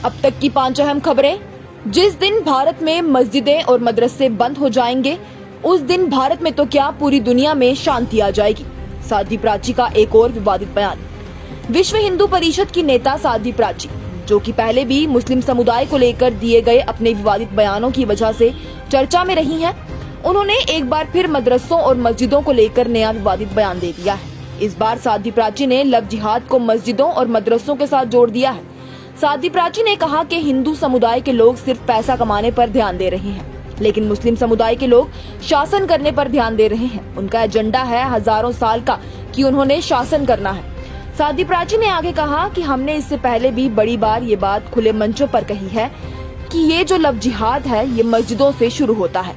अब तक की 5 अहम खबरें। जिस दिन भारत में मस्जिदें और मदरसे बंद हो जाएंगे, उस दिन भारत में तो क्या पूरी दुनिया में शांति आ जाएगी। साध्वी प्राची का एक और विवादित बयान। विश्व हिंदू परिषद की नेता साध्वी प्राची, जो कि पहले भी मुस्लिम समुदाय को लेकर दिए गए अपने विवादित बयानों की वजह से चर्चा में रही हैं, उन्होंने एक बार फिर मदरसों और मस्जिदों को लेकर नया विवादित बयान दे दिया है। इस बार साध्वी प्राची ने लव जिहाद को मस्जिदों और मदरसों के साथ जोड़ दिया है। साध्वी प्राची ने कहा कि हिंदू समुदाय के लोग सिर्फ पैसा कमाने पर ध्यान दे रहे हैं, लेकिन मुस्लिम समुदाय के लोग शासन करने पर ध्यान दे रहे हैं। उनका एजेंडा है हजारों साल का कि उन्होंने शासन करना है। साध्वी प्राची ने आगे कहा कि हमने इससे पहले भी बड़ी बार ये बात खुले मंचों पर कही है कि ये जो लव जिहाद है ये मस्जिदों से शुरू होता है।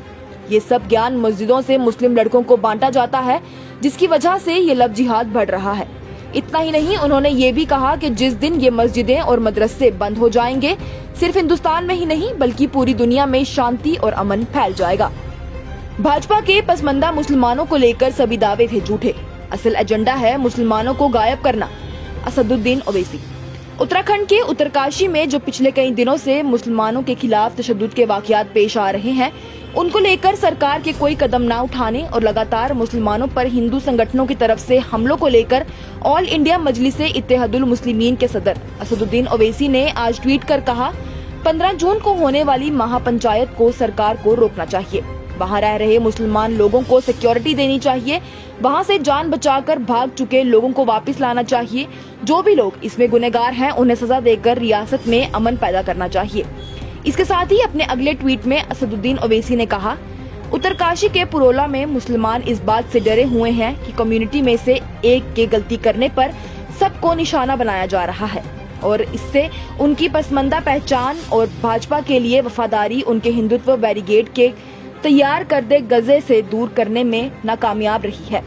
ये सब ज्ञान मस्जिदों से मुस्लिम लड़कों को बांटा जाता है, जिसकी वजह से ये लव जिहाद बढ़ रहा है। इतना ही नहीं, उन्होंने ये भी कहा कि जिस दिन ये मस्जिदें और मदरसे बंद हो जाएंगे, सिर्फ हिंदुस्तान में ही नहीं बल्कि पूरी दुनिया में शांति और अमन फैल जाएगा। भाजपा के पसमंदा मुसलमानों को लेकर सभी दावे थे झूठे, असल एजेंडा है मुसलमानों को गायब करना। असदुद्दीन ओवैसी। उत्तराखंड के उत्तरकाशी में जो पिछले कई दिनों से मुसलमानों के खिलाफ तशद्दुद के वाकयात पेश आ रहे हैं, उनको लेकर सरकार के कोई कदम न उठाने और लगातार मुसलमानों पर हिंदू संगठनों की तरफ से हमलों को लेकर ऑल इंडिया मजलिसे इत्तेहादुल मुस्लिमीन के सदर असदुद्दीन ओवैसी ने आज ट्वीट कर कहा, 15 जून को होने वाली महापंचायत को सरकार को रोकना चाहिए। वहां रह रहे मुसलमान लोगों को सिक्योरिटी देनी चाहिए। वहां से जान बचाकर भाग चुके लोगों को वापस लाना चाहिए। जो भी लोग इसमें गुनहगार हैं उन्हें सजा देकर रियासत में अमन पैदा करना चाहिए। इसके साथ ही अपने अगले ट्वीट में असदुद्दीन ओवैसी ने कहा, उत्तरकाशी के पुरोला में मुसलमान इस बात से डरे हुए हैं कि कम्युनिटी में से एक के गलती करने पर सबको निशाना बनाया जा रहा है और इससे उनकी पसमंदा पहचान और भाजपा के लिए वफादारी उनके हिंदुत्व बैरिगेड के तैयार करदे गजे से दूर करने में नाकामयाब रही है।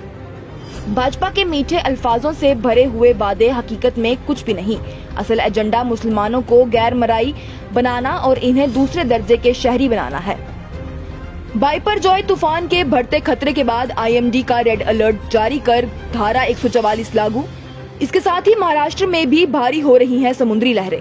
भाजपा के मीठे अल्फाजों से भरे हुए वादे हकीकत में कुछ भी नहीं। असल एजेंडा मुसलमानों को गैर मराई बनाना और इन्हें दूसरे दर्जे के शहरी बनाना है। बाइपरजॉय तूफान के बढ़ते खतरे के बाद आईएमडी का रेड अलर्ट जारी कर धारा 144 लागू। इसके साथ ही महाराष्ट्र में भी भारी हो रही हैं समुद्री लहरें।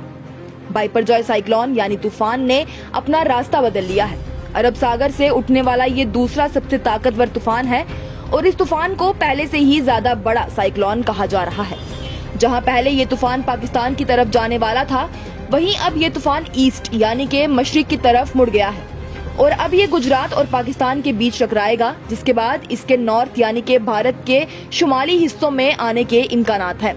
बाइपरजॉय साइक्लोन यानी तूफान ने अपना रास्ता बदल लिया है। अरब सागर से उठने वाला ये दूसरा सबसे ताकतवर तूफान है और इस तूफान को पहले से ही ज्यादा बड़ा साइक्लोन कहा जा रहा है। जहां पहले ये तूफान पाकिस्तान की तरफ जाने वाला था, वहीं अब ये तूफान ईस्ट यानी के मशरिक की तरफ मुड़ गया है और अब ये गुजरात और पाकिस्तान के बीच टकराएगा, जिसके बाद इसके नॉर्थ यानी के भारत के शुमाली हिस्सों में आने के इम्कानात हैं।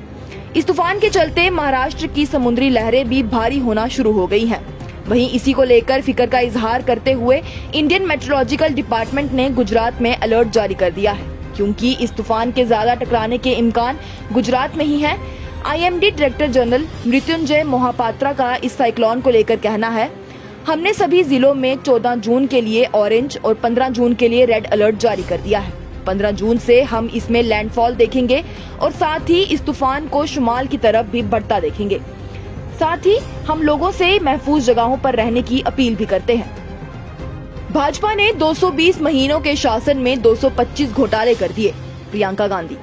इस तूफान के चलते महाराष्ट्र की समुद्री लहरें भी भारी होना शुरू हो गई हैं। वहीं इसी को लेकर फिक्र का इजहार करते हुए इंडियन मेट्रोलॉजिकल डिपार्टमेंट ने गुजरात में अलर्ट जारी कर दिया है, क्योंकि इस तूफान के ज्यादा टकराने के इम्कान गुजरात में ही है। IMD director general Mrityunjay Mohapatra का इस साइक्लोन को लेकर कहना है, हमने सभी जिलों में 14 जून के लिए ऑरेंज और 15 जून के लिए रेड अलर्ट जारी कर दिया है। 15 जून से हम इसमें लैंडफॉल देखेंगे और साथ ही इस तूफान को शुमाल की तरफ भी बढ़ता देखेंगे। साथ ही हम लोगों से महफूज जगहों पर रहने की अपील भी करते हैं। भाजपा ने 220 महीनों के शासन में 225 घोटाले कर दिए। प्रियंका गांधी।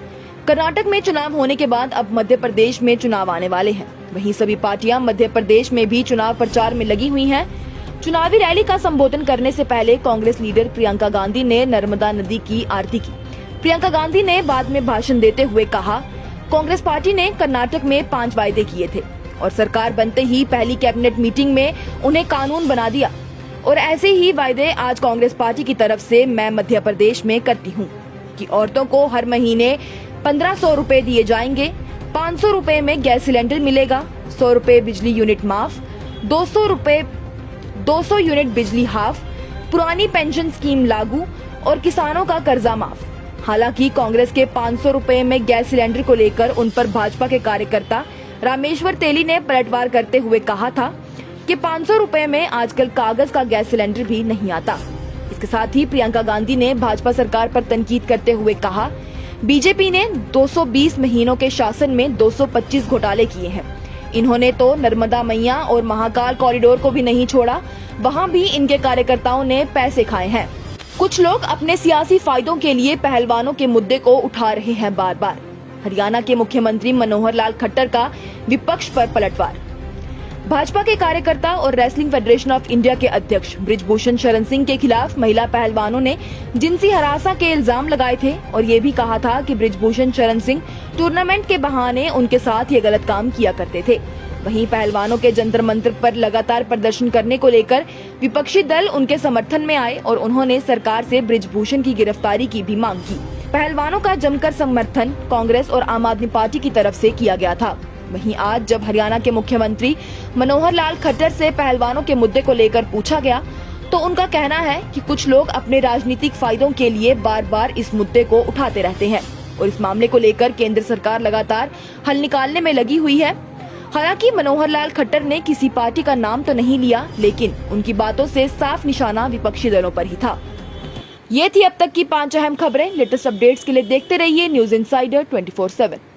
कर्नाटक में चुनाव होने के बाद अब मध्य प्रदेश में चुनाव आने वाले हैं। वहीं सभी पार्टियां मध्य प्रदेश में भी चुनाव प्रचार में लगी हुई हैं। चुनावी रैली का संबोधन करने से पहले कांग्रेस लीडर प्रियंका गांधी ने नर्मदा नदी की आरती की। प्रियंका गांधी ने बाद में भाषण देते हुए कहा, कांग्रेस पार्टी ने कर्नाटक में 5 वायदे किए थे और सरकार बनते ही पहली कैबिनेट मीटिंग में उन्हें कानून बना दिया और ऐसे ही वायदे आज कांग्रेस पार्टी की तरफ से मैं मध्य प्रदेश में करती हूँ कि औरतों को हर महीने 1500 रुपए दिए जाएंगे, 500 रुपए में गैस सिलेंडर मिलेगा, 100 रुपए बिजली यूनिट माफ, 200 यूनिट बिजली हाफ, पुरानी पेंशन स्कीम लागू और किसानों का कर्जा माफ। हालांकि कांग्रेस के 500 रुपए में गैस सिलेंडर को लेकर उन पर भाजपा के कार्यकर्ता रामेश्वर तेली ने पलटवार करते हुए कहा था कि 500 रुपए में आजकल कागज का गैस सिलेंडर भी नहीं आता। इसके साथ ही प्रियंका गांधी ने भाजपा सरकार पर तनकीद करते हुए कहा, बीजेपी ने 220 महीनों के शासन में 225 घोटाले किए हैं। इन्होंने तो नर्मदा मैया और महाकाल कॉरिडोर को भी नहीं छोड़ा, वहां भी इनके कार्यकर्ताओं ने पैसे खाए हैं। कुछ लोग अपने सियासी फायदों के लिए पहलवानों के मुद्दे को उठा रहे हैं बार बार। हरियाणा के मुख्यमंत्री मनोहर लाल खट्टर का विपक्ष पर पलटवार। भाजपा के कार्यकर्ता और रेसलिंग फेडरेशन ऑफ इंडिया के अध्यक्ष बृजभूषण शरण सिंह के खिलाफ महिला पहलवानों ने जिनसी हरासा के इल्जाम लगाए थे और ये भी कहा था कि बृजभूषण शरण सिंह टूर्नामेंट के बहाने उनके साथ ये गलत काम किया करते थे। वहीं पहलवानों के जंतर मंतर पर लगातार प्रदर्शन करने को लेकर विपक्षी दल उनके समर्थन में आए और उन्होंने सरकार से बृजभूषण की गिरफ्तारी की भी मांग की। पहलवानों का जमकर समर्थन कांग्रेस और आम आदमी पार्टी की तरफ से किया गया था। वहीं आज जब हरियाणा के मुख्यमंत्री मनोहर लाल खट्टर से पहलवानों के मुद्दे को लेकर पूछा गया तो उनका कहना है कि कुछ लोग अपने राजनीतिक फायदों के लिए बार बार इस मुद्दे को उठाते रहते हैं और इस मामले को लेकर केंद्र सरकार लगातार हल निकालने में लगी हुई है। हालांकि मनोहर लाल खट्टर ने किसी पार्टी का नाम तो नहीं लिया, लेकिन उनकी बातों से साफ निशाना विपक्षी दलों पर ही था। ये थी अब तक की 5 अहम खबरें। लेटेस्ट अपडेट्स के लिए देखते रहिए न्यूज इनसाइडर 24/7।